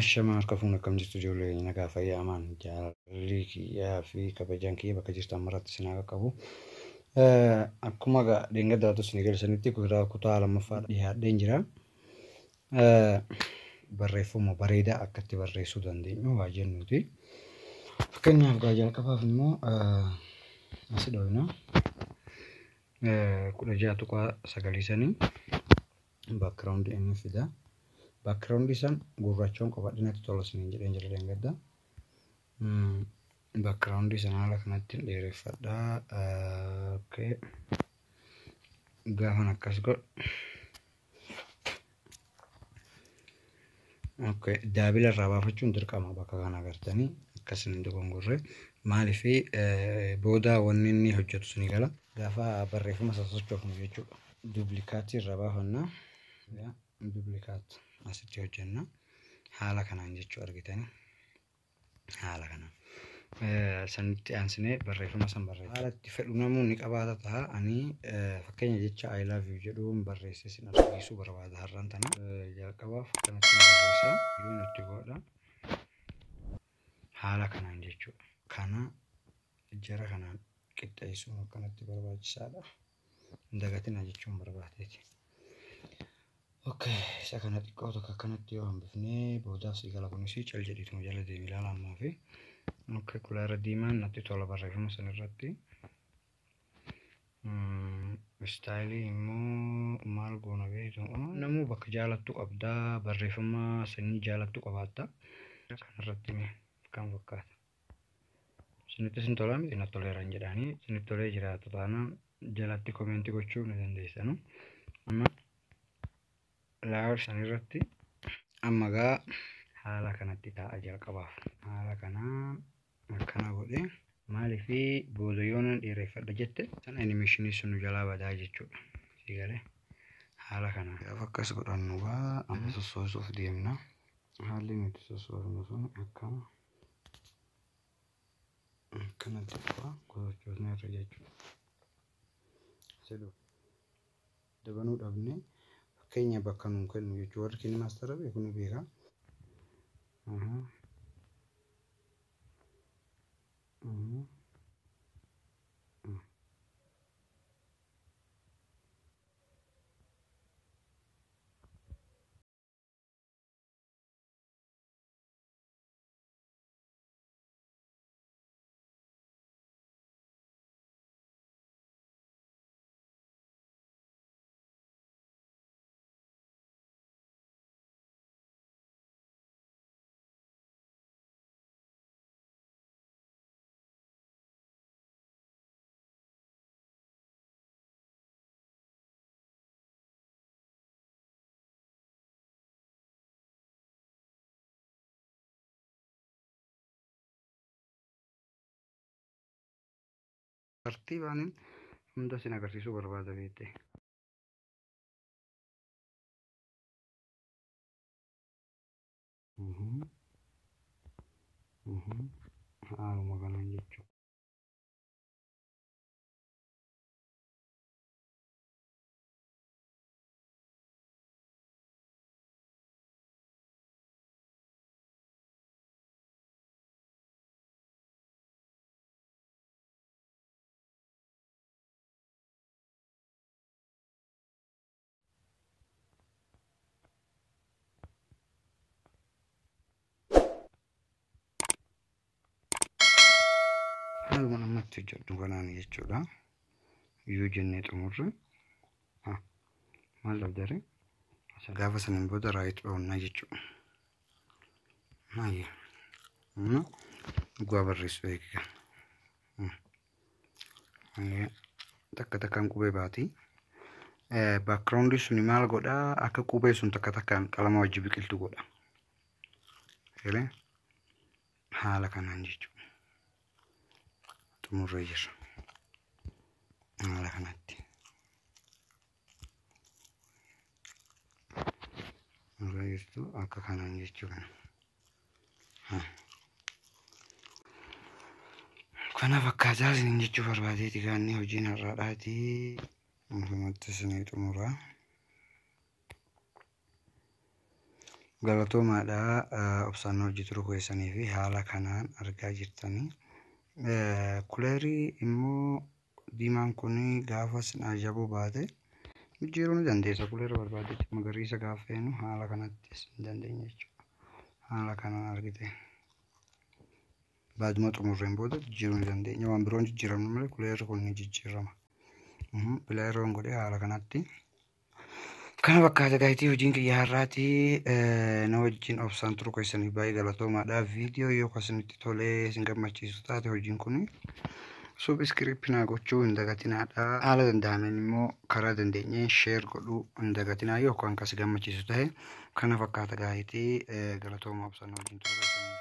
Ashama harka fuuna kam jirtu ijoollee nagaa fayyaa amaan jaalalli kiyyaa fi kabajaan kiyya bakka jirtan maratti sinaa qabu. Akkuma dheengaddaatu isin galchanitti kutaa lammaffaa dhiyaadheen jira. Barreeffama bareedaa akkatti barreessuu dandeenyu waa jennuuti. Fakkeenyaaf gaa jalqabaaf immoo asi dhooyna 16:9 background inni fida. Background isan gurraachon qabadhinatti tola sinin jedheen jira dheengadda. Background isan haala kanatti dheereffadha. Okay. Gaafan akkas godhu. Okay, daabila irraa baafachuun dirqama bakka kana agartanii akkasiin dogongorre maaliif booda wanni inni hojjetu suni gala gaafa barreeffama sosochoofnu jechuudha. Duublikaatti irraa baafanna. Duublikaatti asitti hojjenna. Haala kanaan jechuu argitanii. Haala kanaan. Sanitti aansinee barreeffama san barreessa. Haala itti fedhu namoonni qabaata ta'a. Ani fakkeenya jecha I love you jedhuun barreessee sin argisiisuu barbaada har'aan tana. Jalqabaaf kanatti barreessa. Yoo nutti godha. Haala kanaan jechuudha. Kana jara kanaan qixxeessuun akkanatti barbaachisaadha. Dagatina jechuun barbaadeeti. Okay, isa kana xiqqoo tokko akkanatti yoo hambifnee boodaaf sigala kunis cal jedhiituma jala deemi ilaalammaa fi okay, kulaara diimaan natti tola barreeffama san irratti. Istaayilii immoo maal goona beektu namuu bakka jaalattu qabdaa barreeffama sanii jaalattu qabaatta. Kanarratti kan fakkaata. Sinitti sin tola miti na toleeraan jedhanii sinitti tolee jiraatu taanaan jalatti koomeentii gochuu ni dandeessanu. Amma laawar sanirratti amma gaa haala kanatti ta'a jalqabaaf. Haala kanaa akkana godhe maaliif booda yoon dheereffadha jette san animeeshinii sun jalaa badaa jechuudha. Sigalee haala kanaa gaafa akkas godhannu gaa amma sossoosuuf deemna. Haalli nuti sossoosnu sun akkanatti gochuusni irra jechuudha. Seduu dabanuu dhabne fakkeenya bakka nuun kennu jechuudha. Warri kenni maastara beeku ni beeka. Tartiibaan hunda sin agarsiisuu barbaada beekte. Haaluma kanaan jechuudha. Haaluma namatti hojjetu kanaan jechuudha. Yoo jennee xumurre maal dhabdare gaafa sanin booda raayit dhoonnaa jechuudha. Dhugaa barreessu eegaa. Takka takkaan qubee baati. Background suni maal godhaa akka qubee sun takka takkaan qalama wajji biqiltu godha. Haala kanaan jechuudha. Xumurree jira. Haala kanatti. Murreessitu akka kanaan jechuudha. Kana fakkaataa isin jechuu barbaadeeti gaanni hojiin har'aadhaati. Murmatti isinii xumuraa. Galatoomaadhaa obsaan hojii turuu keessanii fi haala kanaan argaa jirtanii. Kuleerii immoo diimaan kun gaafa sin ajabuu baate jijjiiruu ni dandeessa. Kuleera barbaadetti magariisa gaafa feenu haala kanattis hin dandeenya jechuudha. Haala kanaan argite baaduma xumurreen booda jijjiiruu ni dandeenya. Waan biroon jijjiiramnu malee kuleerri kun ni jijjiirama. Bileeroon godhee haala kanatti kana fakkaata gaayitii hojiin kiyya har'aatii na wajjin obsaan turuu keessanii baay'ee galatoomaadha. Viidiyoo yoo isinitti tolee isin gammachiisu taate hojiin kun subscribe naa gochuu hin dagatinaadha. Haala danda'ameen immoo karaa dandeenyeen share godhuu hin dagatinaa yookaan kas gammachiisu ta'e kana fakkaata gaayitii galatooma obsaan wajjin turuu keessanii.